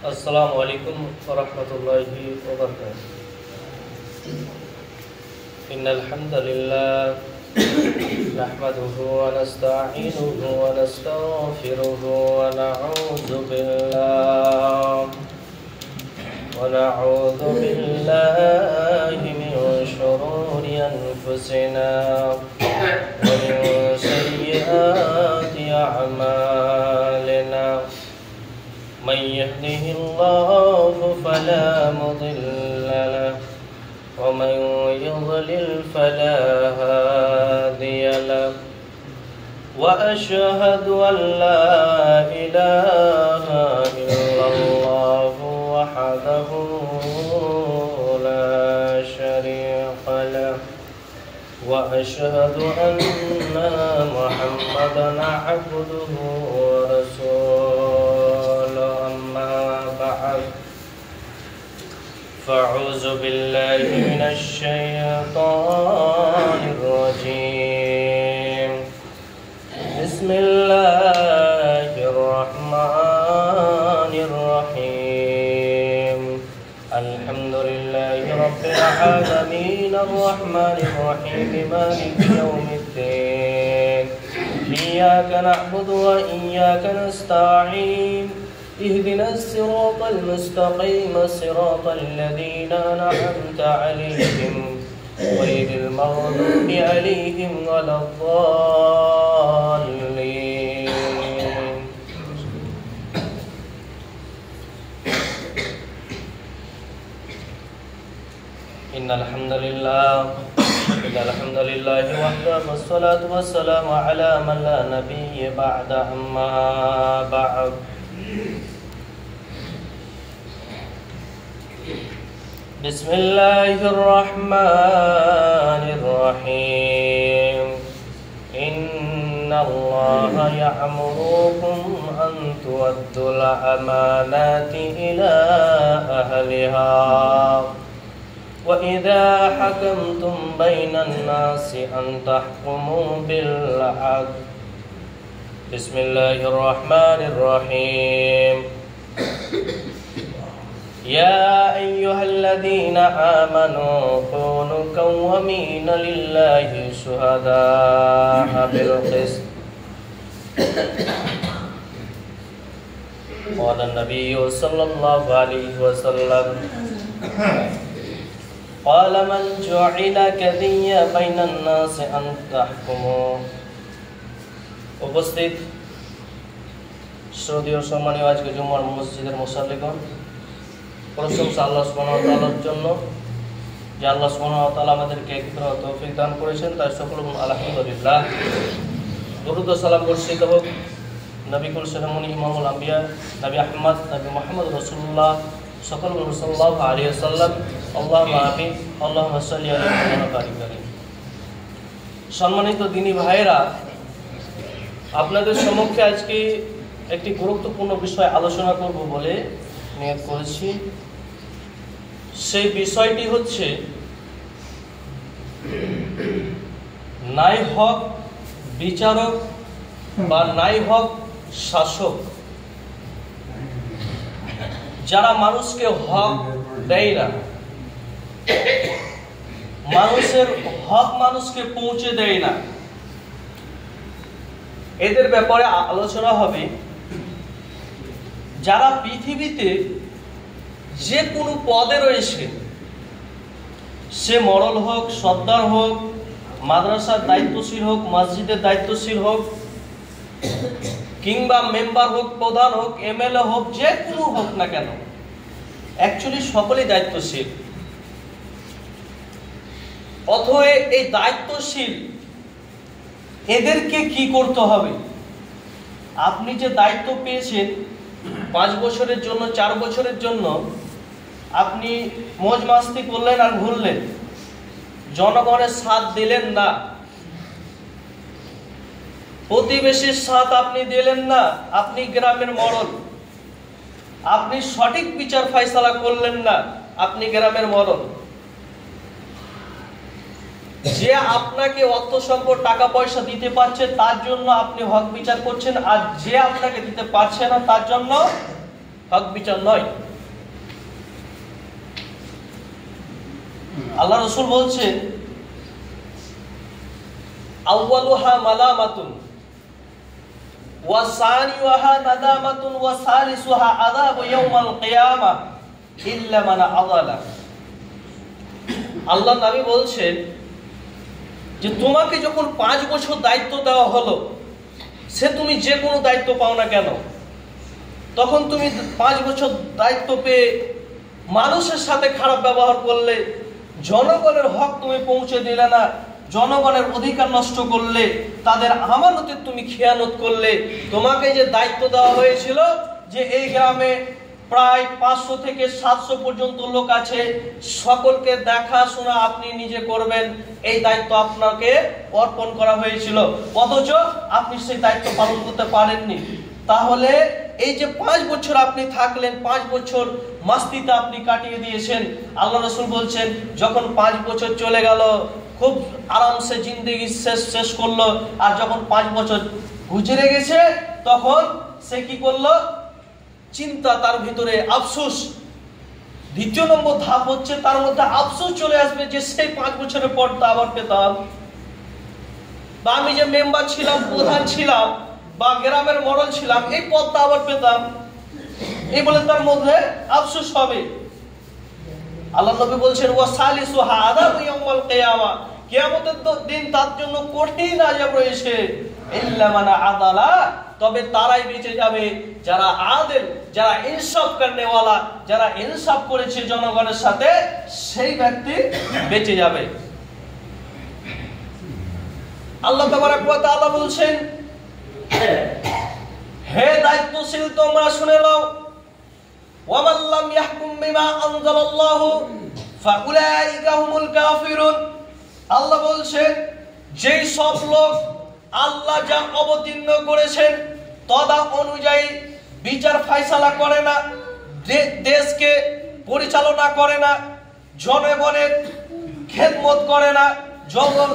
अस्सलामु अलैकुम वरहमतुल्लाहि वबरकातुहू। इन्नल हम्दुलिल्लाह नहमदुहु व नस्तईनुहु व नस्तगफिरुहु व नऊज़ु बिल्लाहि मिन शुरूरि अनफुसिना व मिन सय्यिआति अअमालिना। मन यहदिहिल्लाहु फला मुदिल्ल लहु व मन युद्लिल फला हादिय लहु व अशहदु अन ला इलाहा इल्लल्लाहु वहदहु ला शरीका लहु व अशहदु अन्ना मुहम्मदन अब्दुहु व रसूलुहु। अम्मा बअद फ़अऊज़ु बिल्लाहि मिनश शैतानिर रजीम। बिस्मिल्लाहिर रहमानिर रहीम। अल्हम्दुलिल्लाहि रब्बिल आलमीन अर्रहमानिर रहीम मालिकि यौमिद्दीन। इय्याका नअबुदु व इय्याका नस्तईन। इहदिनस सिरातल मुस्तक़ीम सिरातल लज़ीना अनअमता अलैहिम गैरिल मग़दूबि अलैहिम वलद्दाल्लीन। इन्नल हम्दुलिल्लाहि वहदहु वस्सलातु वस्सलामु अला मन ला नबिय्य बअदा। अम्मा बअद बिस्मिल्लाहिर रहमानिर रहीम। इन्नल्लाहा यअमुरुकुम अन तुअद्दुल अमानाति इला अहलिहा व इज़ा हकमतुम बैनन नासि अन तहकुमू बिल अदल। बिस्मिल्लाहिर रहमानिर रहीम। या अय्युहल्लज़ीना आमनू कूनू कव्वामीना लिल्लाहि शुहदाअ बिल क़िस्त। क़ाल नबिय्यु सल्लल्लाहु अलैहि वसल्लम क़ाल मन जुइला कदिय्या बैनन नासि अन तहकुमू। उपस्थित শ্রদ্ধেয় সম্মানীয় আজকে জুমার মসজিদের মুসাল্লিগণ, প্রশংসা আল্লাহ সুবহানাহু ওয়া তাআলার জন্য যে আল্লাহ সুবহানাহু ওয়া তাআলা আমাদেরকে একত্র হওয়ার তৌফিক দান করেছেন, তাই সকল আলহামদুলিল্লাহ। দরুদ ও সালাম বর্ষিত হোক নবী কুল শিরোমণি ইমামুল আম্বিয়া নবী আহমদ নবী মুহাম্মদ রাসূলুল্লাহ সকল সাল্লাল্লাহু আলাইহি ওয়াসাল্লাম। আল্লাহুম্মা আমিন। আল্লাহুম্মা সাল্লি আলা মুহাম্মাদ ওয়া আলি মুহাম্মাদ। সম্মানিত দিনী ভাইরা, আপনাদের সম্মুখে আজকে একটি গুরুত্বপূর্ণ বিষয় আলোচনা করব বলে নিয়ত করেছি। সেই বিষয়টি হচ্ছে নাই হক বিচারক বা নাই হক শাসক, যারা মানুষকে হক দেয় না, মানুষের হক মানুষকে পৌঁছে দেয় না, এদের ব্যাপারে আলোচনা হবে। যারা পৃথিবীতে যে কোনো পদে রয়েছে, সে মরল হোক, সর্দার হোক, মাদ্রাসার দায়িত্বশীল হোক, মসজিদের দায়িত্বশীল হোক, কিংবা মেম্বার হোক, প্রধান হোক, এমএলএ হোক, যে কোনো হোক না কেন, অ্যাকচুয়ালি সকলেই দায়িত্বশীল। অথবা এই দায়িত্বশীল এদেরকে কি করতে হবে? আপনি যে দায়িত্ব পেয়েছেন 5 বছরের জন্য, 4 বছরের জন্য, আপনি মौज মাস্তি করলেন আর ঘুরলেন, জনগণের সাথ দিলেন না, প্রতিবেশীর সাথ আপনি দিলেন না, আপনি গ্রামের মরল, আপনি সঠিক বিচার ফয়সালা করলেন না, আপনি গ্রামের মরল। যে আপনাকে অর্থ সম্পদ টাকা পয়সা দিতে পারছে তার জন্য আপনি হক বিচার করছেন, আর যে আপনাকে দিতে পারছে না তার জন্য হক বিচার নয়। আল্লাহ রাসূল বলছেন আউয়ালুহা মালামাতুন ওয়া সানিউহা নাদামাতুন ওয়া সালিসুহা আযাবু ইয়াউমাল কিয়ামাহ ইল্লা মান আযালা। আল্লাহ নবী বলছেন যে তোমাকে যখন 5 বছর দায়িত্ব দেওয়া হলো, সে তুমি যে কোনো দায়িত্ব পাও না কেন, তখন তুমি 5 বছর দায়িত্ব পেয়ে মানুষের সাথে খারাপ ব্যবহার করলে, জনগণের হক তুমি পৌঁছে দিলে না, জনগণের অধিকার নষ্ট করলে, তাদের আমানতের তুমি খেয়ানত করলে, তোমাকে যে দায়িত্ব দেওয়া হয়েছিল যে এই গ্রামে প্রায় 500 থেকে 700 পর্যন্ত লোক আছে, সকলকে দেখাশোনা আপনি নিজে করবেন, এই দায়িত্ব আপনাকে অর্পণ করা হয়েছিল, অথচ আপনি সেই দায়িত্ব পালন করতে পারেননি। তাহলে এই যে 5 বছর আপনি থাকলেন, 5 বছর মাস্তিতে আপনি কাটিয়ে দিয়েছেন। আল্লাহ রাসূল বলছেন যখন 5 বছর চলে গেল, খুব আরামসে জিন্দেগি শেষ করলো, আর যখন 5 বছর গুজরে গেছে তখন সে কি করলো, চিন্তা, তার ভিতরে আফসোস। দ্বিতীয় নম্বর ধাপ হচ্ছে তার মধ্যে আফসোস চলে আসবে যে সেই 5 বছরের পরটা আবার পেতাম, বা আমি যে মেম্বার ছিলাম, প্রধান ছিলাম, বা গ্রামের মডেল ছিলাম, এই পদটা আবার পেতাম, এই বলে তার মধ্যে আফসোস হবে। আল্লাহ নবী বলছেন ওয়া সালিসুহা আযাবু ইয়াউমাল কিয়ামা, কিয়ামতের দিন তার জন্য কঠিন আযাব রয়েছে। ইল্লা মান আদালা, তবে তারাই বেঁচে যাবে যারা আদেল, যারা ইনসাফ করনেওয়ালা, যারা ইনসাফ করেছে জনগণের সাথে, সেই ব্যক্তি বেঁচে যাবে। আল্লাহ তাবারক ওয়া তাআলা বলছেন হে দায়িত্বশীল তোমরা শুনে নাও, ওয়া মান লাম ইয়াহকুম বিমা আনজালাল্লাহু ফাউলাইকা হুমুল কাফিরুন। আল্লাহ বলছেন যেই সব লোক আল্লাহ যা অবতীর্ণ করেছেন তদা অনুযায়ী বিচার ফায়সালা করে না, দেশকে পরিচালনা করে না, জনগণের খেদমত করে না,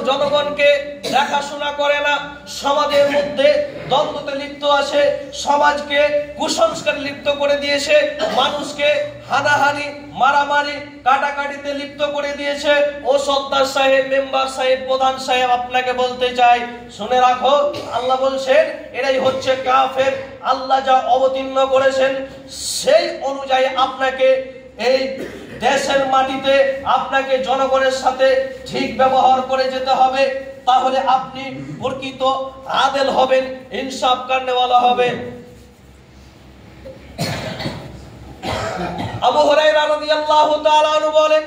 জনগণকে দেখাশোনা করে না, সমাজের মধ্যে দ্বন্দ্বতে লিপ্ত আছে, সমাজকে কুসংস্কারে লিপ্ত করে দিয়েছে, মানুষকে হানাহানি, মারামারি, কাটাকাটিতে লিপ্ত করে দিয়েছে। ও সর্দার সাহেব, মেম্বার সাহেব, প্রধান সাহেব, আপনাকে বলতে চাই, শুনে রাখো, আল্লাহ বলছেন এরাই হচ্ছে কাফের। আল্লাহ যা অবতীর্ণ করেছেন সেই অনুযায়ী আপনাকে এই দেশের মাটিতে আপনাকে জনগণের সাথে ঠিক ব্যবহার করে যেতে হবে, তাহলে আপনি প্রকৃত আদেল হবেন, ইনসাফ করনেওয়ালা হবেন। আবু হুরায়রা রাদিয়াল্লাহু তাআলা আনহু বলেন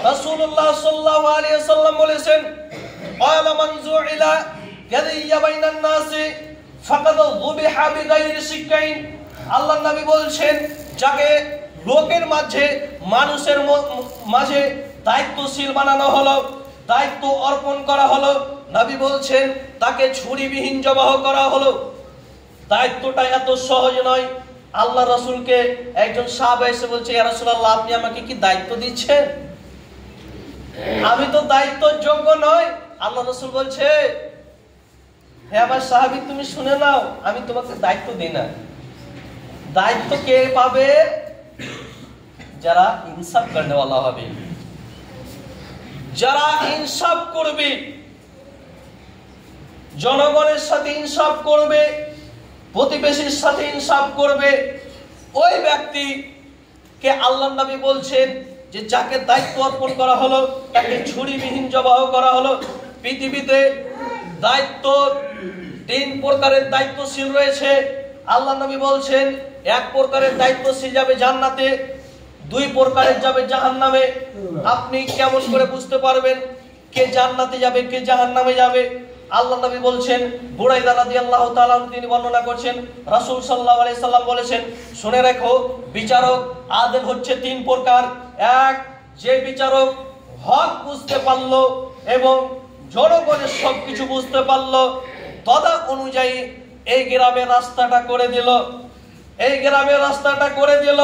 রাসূলুল্লাহ সাল্লাল্লাহু আলাইহি ওয়াসাল্লাম বলেছেন ক্বালা মান যুইলা গাদিয়া বাইনান নাসি ফাকাদ যুবিহা বিগাইরি শিকাইন। আল্লাহর নবী বলছেন যাকে লোকের মাঝে, মানুষের মাঝে দায়িত্বশীল বানানো হলো, দায়িত্ব অর্পণ করা হলো, নবী বলছেন তাকে ছুরিবিহীন জবাহ করা হলো। দায়িত্বটা এত সহজ নয়। আল্লাহ রাসূলকে একজন সাহাবা এসে বলছে ইয়া রাসূলুল্লাহ আপনি আমাকে কি দায়িত্ব দিচ্ছেন, আমি তো দায়িত্বের যোগ্য নই। আল্লাহ রাসূল বলছে হে আমার সাহাবী তুমি শুনে নাও, আমি তোমাকে দায়িত্ব দিই না। দায়িত্ব কে পাবে? যারা ইনসাফ করনেওয়ালা হবে, যারা ইনসাফ করবে, জনগণের সাথে ইনসাফ করবে, প্রতিবেশীর সাথে ইনসাফ করবে, ওই ব্যক্তিকে আল্লাহর নবী বলছেন যে যাকে দায়িত্ব অর্পণ করা হলো তাকে ছুরিবিহীন জবাহ করা হলো। পৃথিবীতে দায়িত্ব 3 প্রকারের দায়িত্বশীল রয়েছে। আল্লাহর নবী বলছেন 1 প্রকারের দায়িত্বশীল যাবে জান্নাতে, 2 প্রকারের যাবে জাহান্নামে। আপনি কেমন করে বুঝতে পারবেন কে জান্নাতে যাবে কে জাহান্নামে যাবে? আল্লাহ নবী বলছেন, বুরাইদা রাদিয়াল্লাহু তাআলা তিনি বর্ণনা করছেন, রাসূল সাল্লাল্লাহু আলাইহি সাল্লাম বলেছেন শুনে রাখো বিচারক আদেল হচ্ছে 3 প্রকার। 1 যে বিচারক হক বুঝতে পারলো এবং জনগণের সবকিছু বুঝতে পারলো, তদা অনুযায়ী এই গ্রামের রাস্তাটা করে দিল, এই গ্রামের রাস্তাটা করে দিল,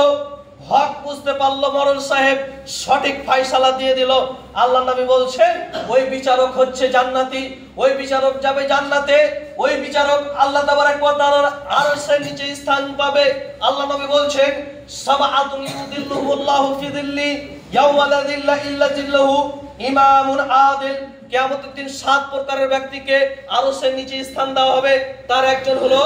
হক বুঝতে পারলো, মরল সাহেব সঠিক ফায়সালা দিয়ে দিল। আল্লাহ নবী বলছেন ওই বিচারক হচ্ছে জান্নাতি, ওই বিচারক যাবে জান্নাতে, ওই বিচারক আল্লাহ তাবারক ওয়া তাআলার আরশের নিচে স্থান পাবে। আল্লাহ নবী বলছেন সাবআতুন ইউযিল্লুহুল্লাহু ফি যিল্লি ইয়াওমা লা যিল্লা ইল্লা যিল্লুহু, ইমামুন আদিল। কিয়ামতের দিন 7 প্রকারের ব্যক্তিকে আরশের নিচে স্থান দেওয়া হবে। তার একজন হলো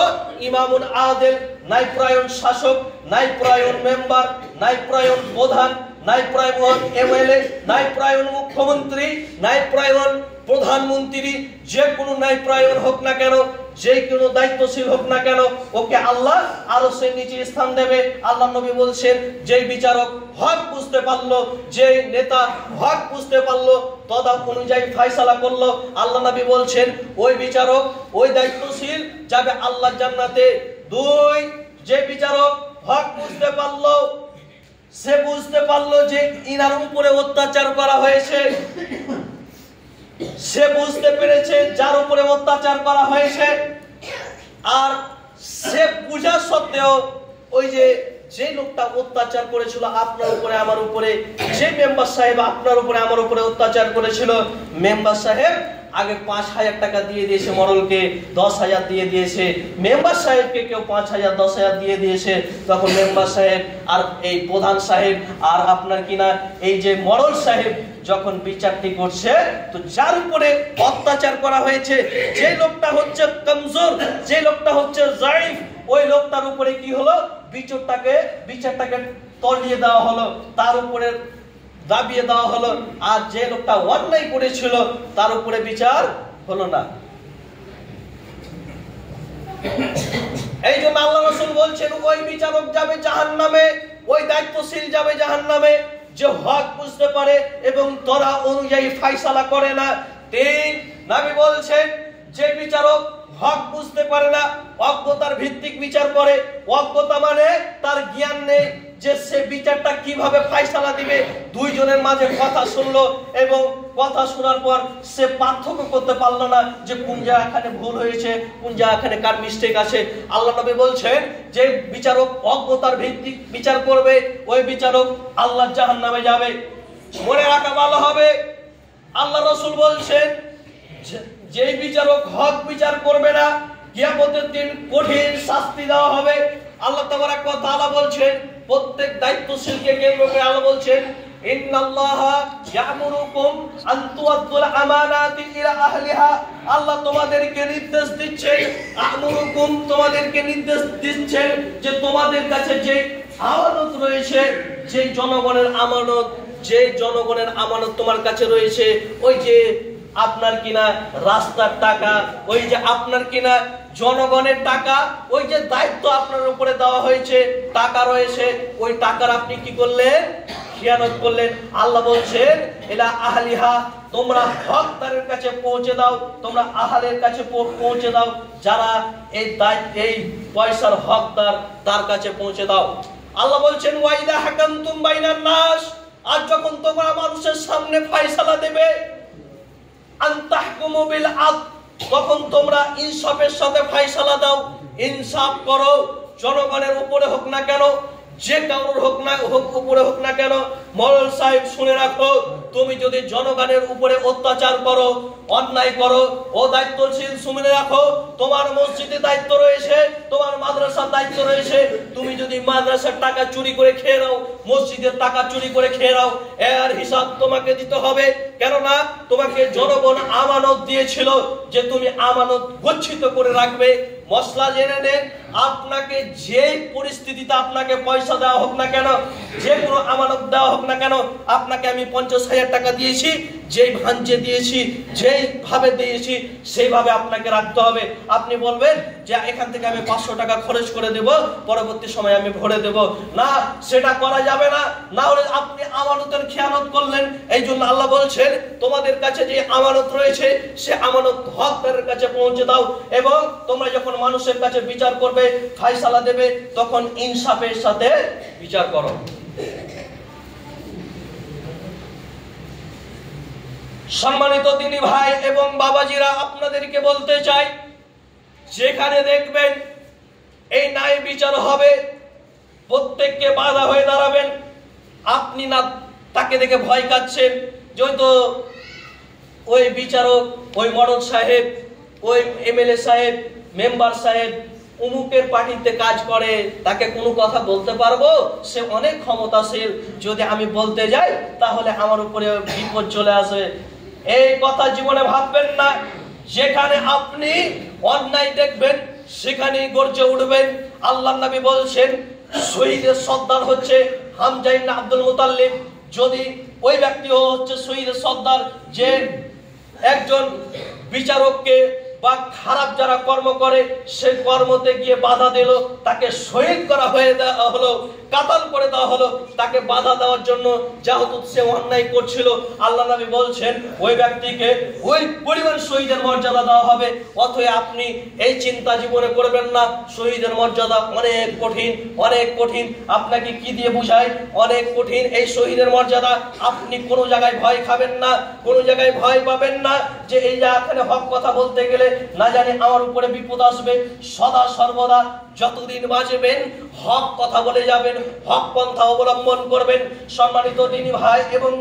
ইমামুন আদিল, ন্যায়পরায়ণ শাসক, ন্যায়পরায়ণ মেম্বার, ন্যায়পরায়ণ প্রধান, ন্যায়পরায়ণ এমএলএ, ন্যায়পরায়ণ মুখ্যমন্ত্রী, ন্যায়পরায়ণ প্রধানমন্ত্রী, যে কোনো ন্যায়পরায়ণ হোক না কেন, যে কোনো দায়িত্বশীল হোক না কেন, ওকে আল্লাহ আরশের নিচে স্থান দেবে। আল্লাহ নবী বলছেন যেই বিচারক হক বুঝতে পারলো, যে নেতা হক বুঝতে পারলো, তদা অনুযায়ী ফয়সালা করলো, আল্লাহ নবী বলছেন ওই বিচারক, ওই দায়িত্বশীল যাবে আল্লাহর জান্নাতে। 2, যে বিচারক হক বুঝতে পারলো, সে বুঝতে পারলো যে ইনার উপরে অত্যাচার করা হয়েছে, সে বুঝতে পেরেছে যার উপরে অত্যাচার করা হয়েছে, আর সে বুঝা সত্ত্বেও ওই যে লোকটা অত্যাচার করেছিল আপনার উপরে আমার উপরে, যে মেম্বার সাহেব আপনার উপরে আমার উপরে অত্যাচার করেছিল, মেম্বার সাহেব আগে 5,000 টাকা দিয়ে দিয়েছে, মরলকে 10,000 দিয়ে দিয়েছে, মেম্বার সাহেবকে কেউ 5,000 10,000 দিয়ে দিয়েছে। তখন মেম্বার সাহেব আর এই প্রধান সাহেব আর আপনার কিনা এই যে মরল সাহেব যখন বিচারটি করছে, তো যার উপরে অত্যাচার করা হয়েছে, যে লোকটা হচ্ছে কমজোর, যে লোকটা হচ্ছে জাইফ, ওই লোকটার উপরে কি হলো, বিচারটাকে তলিয়ে দেওয়া হলো, তার উপরে দাবিয়ে দেওয়া হলো, আর যে লোকটা অন্যায় করেছিল তার উপরে বিচার হলো না। এই জন্য আল্লাহ রাসূল বলছেন ওই বিচারক যাবে জাহান্নামে, ওই দায়িত্বশীল যাবে জাহান্নামে যে হক বুঝতে পারে এবং তরা অনুযায়ী ফয়সালা করে না। 3, নবী বলছেন যে বিচারক হক বুঝতে পারে না, অজ্ঞতার ভিত্তিক বিচার করে। অজ্ঞতা মানে তার জ্ঞান নেই যে সে বিচারটা কিভাবে ফয়সালা দিবে। 2 জনের মাঝে কথা শুনলো এবং কথা শোনার পর সে পার্থক্য করতে পারলো না যে কোন জায়গা এখানে ভুল হয়েছে, কোন জায়গা এখানে কার মিস্টেক আছে। আল্লাহ নবী বলছেন যে বিচারক অজ্ঞতার ভিত্তিক বিচার করবে, ওই বিচারক আল্লাহর জাহান্নামে যাবে। মনে রাখা ভালো হবে, আল্লাহ রাসূল বলছেন যেই বিচারক হক বিচার করবে না, কিয়ামতের দিন কঠিন শাস্তি দেওয়া হবে। আল্লাহ তাবারক ওয়া তাআলা বলছেন প্রত্যেক দায়িত্বশীলকে কেন্দ্র করে আল্লাহ বলছেন ইন্নাল্লাহা ইয়ামুরুকুম আন তুআদ্দুল আমানাতি ইলা আহলিহা। আল্লাহ তোমাদেরকে নির্দেশ দিচ্ছেন, আমুরুকুম তোমাদেরকে নির্দেশ দিচ্ছেন যে তোমাদের কাছে যে আমানত রয়েছে, যে জনগণের আমানত, যে জনগণের আমানত তোমার কাছে রয়েছে, ওই যে আপনার কিনা রাস্তার টাকা, ওই যে আপনার কিনা জনগণের টাকা, ওই যে দায়িত্ব আপনার উপরে দেওয়া হয়েছে, টাকা রয়েছে, ওই টাকার আপনি কি করলেন, খিয়ানত করলেন। আল্লাহ বলছেন এলা আহলিহা, তোমরা হকদারের কাছে পৌঁছে দাও, তোমরা আহলের কাছে পৌঁছে দাও, যারা এই পয়সার হকদার তার কাছে পৌঁছে দাও। আল্লাহ বলছেন ওয়াইদা হাকামতুম বাইনান নাস, আর যখন তোমরা মানুষের সামনে ফয়সালা দেবে, আনতাহকুমু বিল আদল, তখন তোমরা ইনসাফের সাথে ফয়সালা দাও, ইনসাফ করো, জনগণের উপরে হোক না কেন, যে কারোর উপরে হোক না কেন। মরল সাহেব শুনে রাখো, তুমি যদি জনগণের উপরে অত্যাচার করো, অন্যায় করো, ও দায়িত্বশীল শুনে রাখো, তোমার মসজিদে দায়িত্ব রয়েছে, তোমার মাদ্রাসার দায়িত্ব রয়েছে, তুমি যদি মাদ্রাসার টাকা চুরি করে খেয়ে নাও, মসজিদের টাকা চুরি করে খেয়ে নাও, এর হিসাব তোমাকে দিতে হবে। কেননা তোমাকে জনগণ আমানত দিয়েছিল যে তুমি আমানত গচ্ছিত করে রাখবে। মশলা জেনে নেন, আপনাকে যে পরিস্থিতিতে আপনাকে পয়সা দেওয়া হোক না কেন, যে কোনো আমানত দেওয়া হোক না কেন, আপনাকে আমি 50,000 টাকা দিয়েছি, যেই ভাঞ্জে দিয়েছি, যেইভাবে দিয়েছি সেইভাবে আপনাকে রাখতে হবে। আপনি বলবেন যে এখান থেকে আমি 500 টাকা খরচ করে দেব, পরবর্তী সময় আমি ভরে দেব, না, সেটা করা যাবে না, না হলে আপনি আমানতের খেয়ানত করলেন। এই জন্য আল্লাহ বলছেন তোমাদের কাছে যে আমানত রয়েছে সে আমানত হকদারের কাছে পৌঁছে দাও, এবং তোমরা যখন মানুষের কাছে বিচার করবে, ফয়সালা দেবে, তখন ইনসাফের সাথে বিচার করো। সম্মানিত দিনী ভাই এবং বাবাজিরা, আপনাদেরকে বলতে চাই, যেখানে দেখবেন এই ন্যায় বিচার হবে, প্রত্যেককে বাধা হয়ে দাঁড়াবেন। আপনি না তাকে দেখে ভয় কাচ্ছেন যে হয়তো ওই বিচারক, ওই মরদ সাহেব ওই এমএলএ সাহেব, মেম্বার সাহেব অমুকের পার্টিতে কাজ করে, তাকে কোনো কথা বলতে পারবো? সে অনেক ক্ষমতাশীল, যদি আমি বলতে যাই তাহলে আমার উপরে বিপদ চলে আসে। এই কথা জীবনে ভাববেন না। যেখানে আপনি অন্যায় দেখবেন সেখানেই গর্জে উঠবেন। আল্লাহর নবী বলছেন শহীদের সর্দার হচ্ছে হামজা ইবনে আব্দুল মুতাল্লিব। যদি ওই ব্যক্তিও হচ্ছে শহীদের সর্দার যে একজন বিচারককে বা খারাপ যারা কর্ম করে সেই কর্মতে গিয়ে বাধা দিল, তাকে শহীদ করা হয়ে দেওয়া হলো, কাতাল করে দেওয়া হলো, তাকে বাধা দেওয়ার জন্য, যেহেতু সে অন্যায় করছিল। আল্লাহ নবী বলছেন ওই ব্যক্তিকে ওই পরিমাণ শহীদের মর্যাদা দেওয়া হবে। অতএব আপনি এই চিন্তা জীবনে করবেন না। শহীদের মর্যাদা অনেক কঠিন, অনেক কঠিন। আপনাকে কি দিয়ে বুঝায়? অনেক কঠিন এই শহীদের মর্যাদা। আপনি কোনো জায়গায় ভয় খাবেন না, কোনো জায়গায় ভয় পাবেন না যে এই জায়গাখানে হক কথা বলতে গেলে না জানি আমার উপরে বিপদ আসবে। সদা সর্বদা যতদিন বাঁচবেন হক কথা বলে যাবেন, হক পন্থা অবলম্বন করবেন। সম্মানিত দিনী ভাই এবং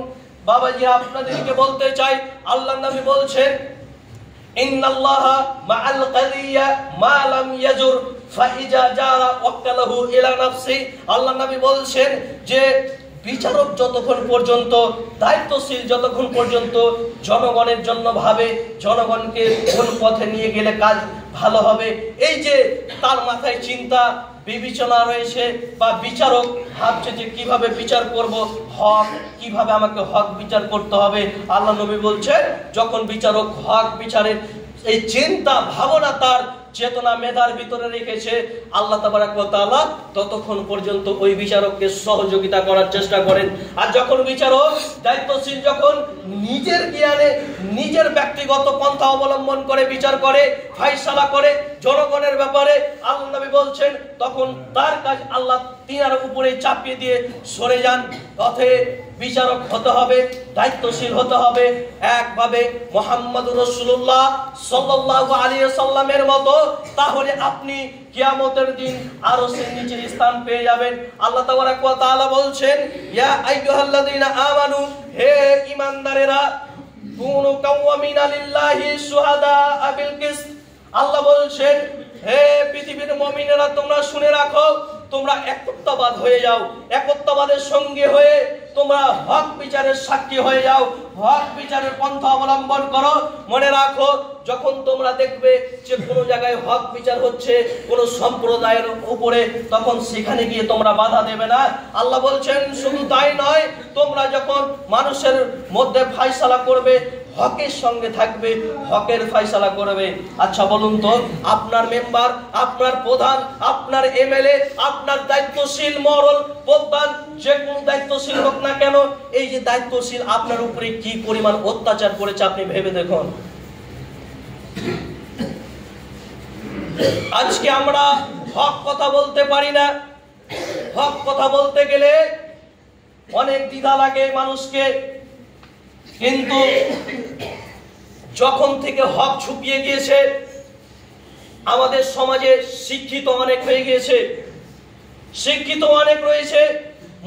বাবাজি, আপনাদেরকে বলতে চাই আল্লাহর নবী বলছেন ইন্নাল্লাহা মাআল কাদিয়া মা লাম ইয়াজুর ফাইজা জারা ওয়াক্কালাহু ইলা নাফসি। আল্লাহর নবী বলছেন যে বিচারক যতক্ষণ পর্যন্ত, দায়িত্বশীল যতক্ষণ পর্যন্ত জনগণের জন্য ভাবে, জনগণকে কোন পথে নিয়ে গেলে কাজ ভালো হবে, এই যে তার মাথায় চিন্তা বিবেচনা রয়েছে, বা বিচারক ভাবছে যে কিভাবে বিচার করব, হক কিভাবে আমাকে হক বিচার করতে হবে। আল্লাহ নবী বলছেন যখন বিচারক হক বিচারের এই চিন্তা ভাবনা তার চেতনা মেধার ভিতরে রেখেছে, আল্লাহ তাবারাক ওয়া তাআলা ততক্ষণ পর্যন্ত ওই বিচারককে সহযোগিতা করার চেষ্টা করেন। আর যখন বিচারক দায়িত্বশীল, যখন নিজের জ্ঞানে নিজের ব্যক্তিগত পন্থা অবলম্বন করে বিচার করে, ফায়সালা করে জনগণের ব্যাপারে, আল্লাহ নবী বলছেন তখন তার কাজ আল্লাহ তিনার উপরে চাপিয়ে দিয়ে সরে যান। অতএব বিচারক হতে হবে, দায়িত্বশীল হতে হবে, একভাবে মুহাম্মদুর রাসূলুল্লাহ সাল্লাল্লাহু আলাইহি ওয়াসাল্লামের মতো। তাহলে আপনি কিয়ামতের দিন আরশের নিচে স্থান পেয়ে যাবেন। আল্লাহ তাবারাক ওয়া তাআলা বলছেন ইয়া আইয়ুহাল্লাযীনা আমানু, হে ঈমানদারেরা, কুনু কাওয়ামিনা লিল্লাহি শুহাদা বিল কিসত। আল্লাহ বলছেন হে পৃথিবীর মুমিনেরা, তোমরা শুনে রাখো, তোমরা একত্ববাদ হয়ে যাও, একত্ববাদের সঙ্গে হয়ে তোমরা হক বিচারের সাক্ষী হয়ে যাও, হক বিচারের পন্থা অবলম্বন করো। মনে রাখো, যখন তোমরা দেখবে যে কোনো জায়গায় হক বিচার হচ্ছে কোনো সম্প্রদায়ের উপরে, তখন সেখানে গিয়ে তোমরা বাধা দেবে না। আল্লাহ বলছেন শুধু তাই নয়, তোমরা যখন মানুষের মধ্যে ফায়সালা করবে হকের সঙ্গে থাকবে, হকের ফায়সালা করবে। আচ্ছা বলুন তো, আপনার মেম্বার, আপনার প্রধান, আপনার এমএলএ, আপনার দায়িত্বশীল মরল প্রধান, যে কোনো দায়িত্বশীল হোক না কেন, এই যে দায়িত্বশীল আপনার উপরে কি পরিমাণ অত্যাচার করেছে আপনি ভেবে দেখুন। আজকে আমরা হক কথা বলতে পারি না। হক কথা বলতে গেলে অনেক দ্বিধা লাগে মানুষকে, কিন্তু যখন থেকে হক ছুপিয়ে গিয়েছে, আমাদের সমাজে শিক্ষিত অনেক হয়ে গিয়েছে, শিক্ষিত অনেক রয়েছে।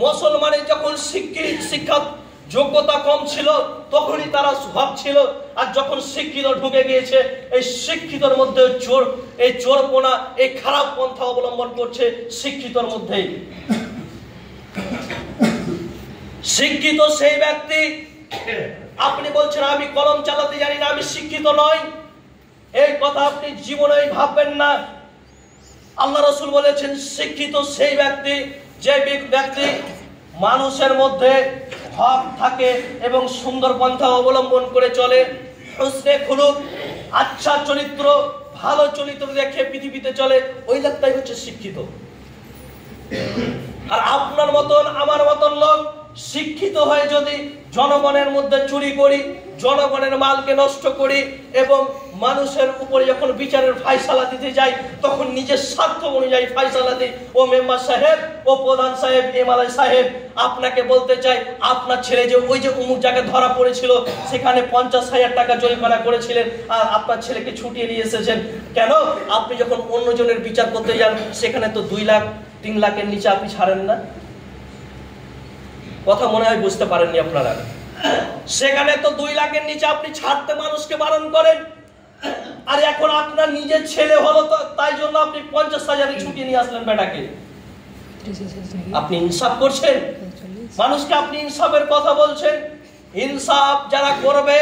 মুসলমানের যখন শিক্ষা যোগ্যতা কম ছিল তখনই তারা হক ছিল, আর যখন শিক্ষিত ঢুকে গিয়েছে এই শিক্ষিতর মধ্যে এই চোরপোনা, এই খারাপ পন্থা অবলম্বন করছে শিক্ষিতর মধ্যেই। শিক্ষিত সেই ব্যক্তি, আপনি বলছেন আমি কলম চালাতে জানি না, আমি শিক্ষিত নই, এই কথা আপনি জীবনেই ভাববেন না। আল্লাহ রাসূল বলেছেন শিক্ষিত সেই ব্যক্তি যে ব্যক্তি মানুষের মধ্যে হক থাকে এবং সুন্দর পন্থা অবলম্বন করে চলে, হুসনে খুলুক, আচ্ছা চরিত্র, ভালো চরিত্র রেখে পৃথিবীতে চলে, ওই লোকটাই হচ্ছে শিক্ষিত। আর আপনার মতন আমার মতন লোক শিক্ষিত হয়ে যদি জনগণের মধ্যে চুরি করি, জনগণের মালকে নষ্ট করি এবং মানুষের উপরে যখন বিচারের ফায়সালা দিতে যাই তখন নিজের স্বার্থ অনুযায়ী ফায়সালা দিই, ও মেম্বার সাহেব, ও প্রধান সাহেব, এমএলএ সাহেব, আপনাকে বলতে চাই আপনার ছেলে যে ওই যে অমুক জায়গায় ধরা পড়েছিল সেখানে 50,000 টাকা জরিমানা করেছিলেন আর আপনার ছেলেকে ছুটিয়ে নিয়ে এসেছেন কেন? আপনি যখন অন্যজনের বিচার করতে যান সেখানে তো 2 লাখ 3 লাখের নিচে আপনি ছাড়েন না। কথা মনে হয় বুঝতে পারেননি আপনারা। সেখানে তো 2 লাখের নিচে আপনি ছাড়তে মানুষকে বারণ করেন। আর এখন আপনার নিজের ছেলে হলো, তো তাই জন্য আপনি 50,000 ছুটি নিয়ে আসলেন বেটাকে। আপনি ইনসাফ করছেন? মানুষকে আপনি ইনসাফের কথা বলছেন? ইনসাফ যারা করবে,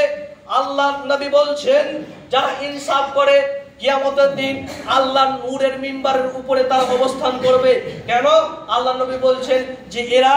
আল্লাহ নবী বলছেন যারা ইনসাফ করে কিয়ামতের দিন আল্লাহর নূরের মিম্বারের উপরে তারা অবস্থান করবে। কেন? আল্লাহ নবী বলছেন যে এরা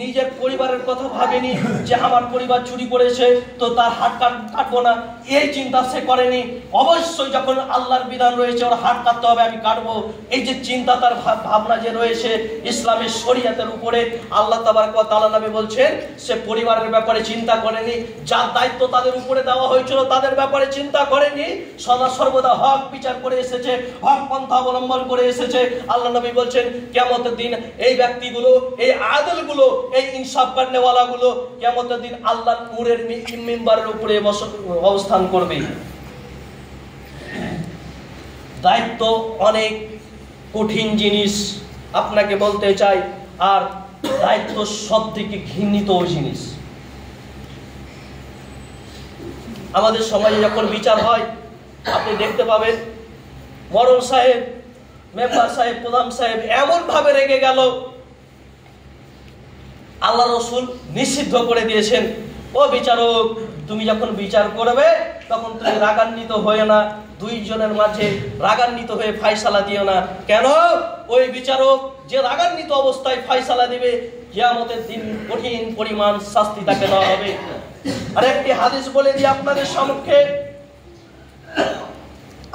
নিজের পরিবারের কথা ভাবেনি যে আমার পরিবার চুরি করেছে তো তার হাত কাটবো না, এই চিন্তা সে করেনি। অবশ্যই যখন আল্লাহর বিধান রয়েছে ওর হাত কাটতে হবে, আমি কাটবো, এই যে চিন্তা তার ভাবনা যে রয়েছে ইসলামের শরীয়তের উপরে, আল্লাহ তাবারক ওয়া তাআলা নবী বলছেন সে পরিবারের ব্যাপারে চিন্তা করেনি, যার দায়িত্ব তাদের উপরে দেওয়া হয়েছিল তাদের ব্যাপারে চিন্তা করেনি, সদা সর্বদা হক বিচার করে এসেছে, হক পন্থা অবলম্বন করে এসেছে। আল্লাহ নবী বলছেন কিয়ামতের দিন এই ব্যক্তিগুলো, এই আদলগুলো, এই ইনসাফ করনেওয়ালা গুলো কিয়ামতের দিন আল্লাহর নূরের মিম্বারের উপরে অবস্থান করবে। দায়িত্ব অনেক কঠিন জিনিস আপনাকে বলতে চাই, আর দায়িত্ব সবথেকে ঘৃণিত জিনিস। আমাদের সমাজে যখন বিচার হয় আপনি দেখতে পাবেন মরম সাহেব, মেম্বার সাহেব, প্রধান সাহেব এমন ভাবে রেগে গেল, আল্লাহ রসুল নিষিদ্ধ করে দিয়েছেন ও বিচারক তুমি যখন বিচার করবে তখন তুমি রাগান্বিত হয়ে না, দুইজনের মাঝে রাগান্বিত হয়ে ফায়সালা দিও না। কেন? ওই বিচারক যে রাগান্বিত অবস্থায় ফায়সালা দিবে কিয়ামতের দিন কঠিন পরিমাণ শাস্তি তাকে দেওয়া হবে। আর একটি হাদিস বলে দিই আপনাদের সম্মুখে,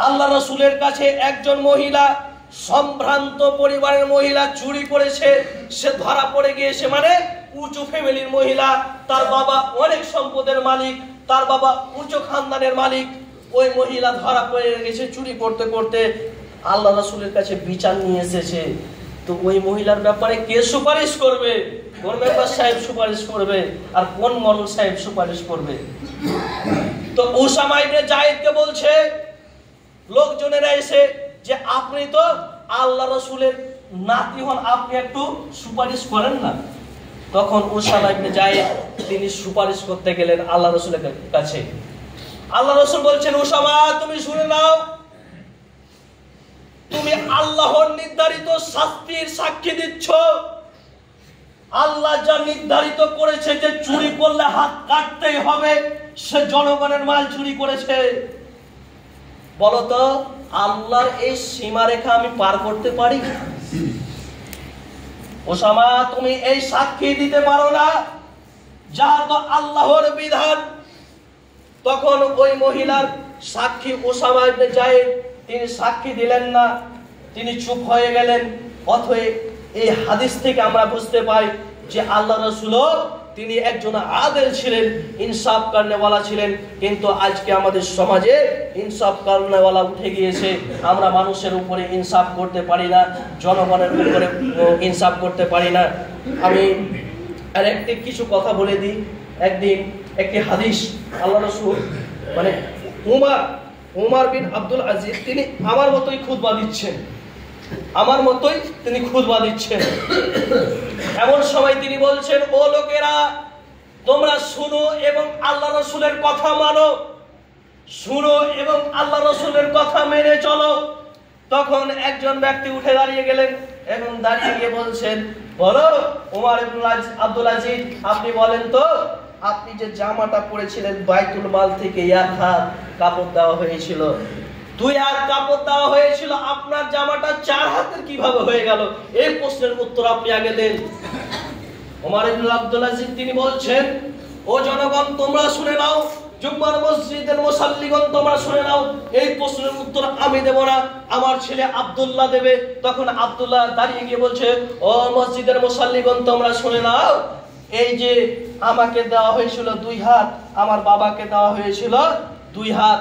আল্লাহ রসুলের কাছে একজন মহিলা, সম্ভ্রান্ত পরিবারের মহিলা, চুরি করেছে, সে ধরা পড়ে গিয়েছে, মানে উঁচু ফ্যামিলির মহিলা, তার বাবা অনেক সম্পদের মালিক, তার বাবা উঁচু খানদানের মালিক, ওই মহিলা ধরা পড়ে গেছে চুরি করতে করতে, আল্লাহ রসুলের কাছে বিচার নিয়ে এসেছে। তো ওই মহিলার ব্যাপারে কে সুপারিশ করবে? কোন মেম্বার সাহেব সুপারিশ করবে আর কোন মরল সাহেব সুপারিশ করবে? তো উসামা ইবনে যায়েদকে বলছে লোকজনেরা এসে যে আপনি তো আল্লাহ রসুলের নাতি হন, আপনি একটু সুপারিশ করেন না। তখন উসামা ইবনে যায়েদ তিনি সুপারিশ করতে গেলেন আল্লাহ রসুলের কাছে। আল্লাহ রসুল বলছেন উসামা তুমি শুনে নাও, তুমি আল্লাহর নির্ধারিত শাস্তির সাক্ষী দিচ্ছ। আল্লাহ যা নির্ধারিত করেছে যে চুরি করলে হাত কাটতেই হবে, সে জনগণের মাল চুরি করেছে। বলতো আল্লাহর এই সীমারেখা আমি পার করতে পারি? ওসামা তুমি এই সাক্ষী দিতে পারো না, যা তো আল্লাহর বিধান। তখন ওই মহিলার সাক্ষী ওসামা ইবনে যায়েদ তিনি সাক্ষী দিলেন না, তিনি চুপ হয়ে গেলেন। অতএব এই হাদিস থেকে আমরা বুঝতে পাই যে আল্লাহ রাসূল তিনি একজন আদেল ছিলেন, ইনসাফ করনেওয়ালা ছিলেন। কিন্তু আজকে আমাদের সমাজে ইনসাফ করনেওয়ালা উঠে গিয়েছে, আমরা মানুষের উপরে ইনসাফ করতে পারি না, জনগণের উপরে ইনসাফ করতে পারি না। আমি আরেকটি কিছু কথা বলে দিই। একদিন একটি হাদিস, আল্লাহ রাসূল মানে উমর বিন আব্দুল আজিজ তিনি আমার মতোই খুতবা দিচ্ছেন, আমার মতোই তিনি খুতবা দিচ্ছেন। এমন সময় তিনি বলছেন ও লোকেরা তোমরা শুনো এবং আল্লাহ রসুলের কথা মানো, শুনো এবং আল্লাহ রসুলের কথা মেনে চলো। তখন একজন ব্যক্তি উঠে দাঁড়িয়ে গেলেন এবং দাঁড়িয়ে গিয়ে বলছেন বলো উমর ইবনে আব্দুল আজিজ আপনি বলেন তো, আপনি যে জামাটা পরেছিলেন বাইতুল মাল থেকে এক হাত কাপড় দেওয়া হয়েছিল, 2 হাত কাপড় দেওয়া হয়েছিল, আপনার জামাটা 4 হাতের কিভাবে হয়ে গেল? এই প্রশ্নের উত্তর আপনি আগে দেন। ওমর ইবনে আব্দুল আজিজ তিনি বলছেন ও জনগণ তোমরা শুনে নাও, জুম্মার মসজিদের মুসাল্লিগণ তোমরা শুনে নাও, এই প্রশ্নের উত্তর আমি দেব না, আমার ছেলে আব্দুল্লাহ দেবে। তখন আব্দুল্লাহ দাঁড়িয়ে গিয়ে বলছে ও মসজিদের মুসাল্লিগণ তোমরা শুনে নাও, এই যে আমাকে দেওয়া হয়েছিল 2 হাত, আমার বাবাকে দেওয়া হয়েছিল 2 হাত,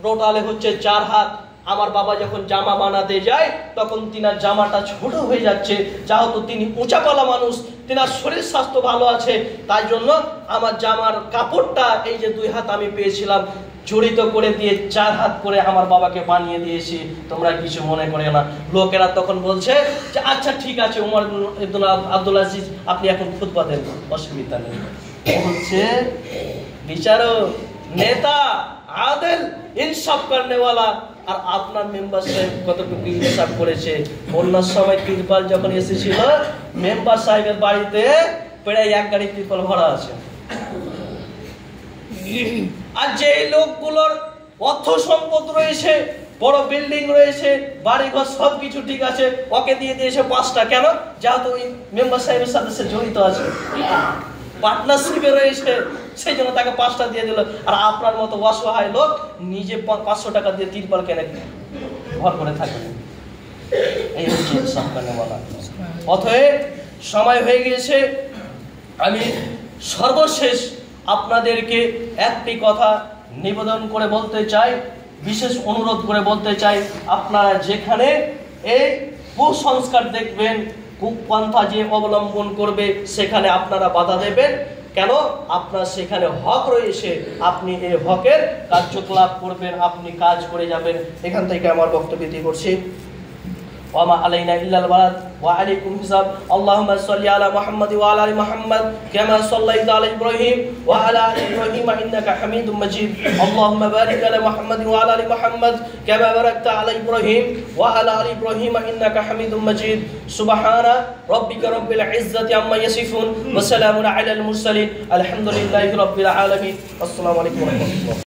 টোটালে হচ্ছে 4 হাত। আমার বাবা যখন জামা বানাতে যায় তখন তিনার জামাটা ছোট হয়ে যাচ্ছে, যেহেতু তিনি উঁচাপালা মানুষ, তিনার শরীর স্বাস্থ্য ভালো আছে, তাই জন্য আমার জামার কাপড়টা এই যে 2 হাত আমি পেয়েছিলাম জড়িত করে দিয়ে 4 হাত করে আমার বাবাকে বানিয়ে দিয়েছি, তোমরা কিছু মনে করে না। লোকেরা তখন বলছে যে আচ্ছা ঠিক আছে উমর ইবনে আব্দুল আজিজ আপনি এখন খুতবা দেন, অসুবিধা নেই। হচ্ছে বিচারক নেতা আদেল ইনসাফ করনেওয়ালা। আর আপনার মেম্বার সাহেব কতটুকু ইনসাফ করেছে? বন্যার সময় তিরপাল যখন এসেছিল, মেম্বার সাহেবের বাড়িতে প্রায় এক গাড়ি তিরপাল ভরা আছে। আর যে লোকগুলোর অর্থ সম্পদ রয়েছে, বড় বিল্ডিং রয়েছে, বাড়িঘর সবকিছু ঠিক আছে, ওকে দিয়ে দিয়েছে 5টা। কেন? যেহেতু ওই মেম্বার সাহেবের সাথে সে জড়িত আছে, পার্টনারশিপে রয়েছে, সেই জন্য তাকে 5টা দিয়ে দিল। আর আপনার মতো অসহায় লোক নিজে 500 টাকা দিয়ে তিরপাল কেনে ঘর করে থাকবে। এই হচ্ছে ইনসাফ করনে বলা। অতএব সময় হয়ে গিয়েছে, আমি সর্বশেষ আপনাদেরকে একটি কথা নিবেদন করে বলতে চাই, বিশেষ অনুরোধ করে বলতে চাই, আপনারা যেখানে এই কুসংস্কার দেখবেন, কুপন্থা যে অবলম্বন করবে, সেখানে আপনারা বাধা দেবেন। কেন? আপনার সেখানে হক রয়েছে, আপনি এই হকের কার্যকলাপ করবেন, আপনি কাজ করে যাবেন। এখান থেকে আমার বক্তব্য দিয়ে করছি। وما علينا إلا البلاغ وعليكم حساب. اللهم صل على محمد وعلى آل محمد كما صليت على إبراهيم وعلى آل إبراهيم إنك حميد مجيد. اللهم بارك على محمد وعلى آل محمد كما باركت على إبراهيم وعلى آل إبراهيم إنك حميد مجيد. سبحان ربك رب العزة عما يصفون وسلام على المرسلين الحمد لله رب العالمين. السلام عليكم ورحمة الله.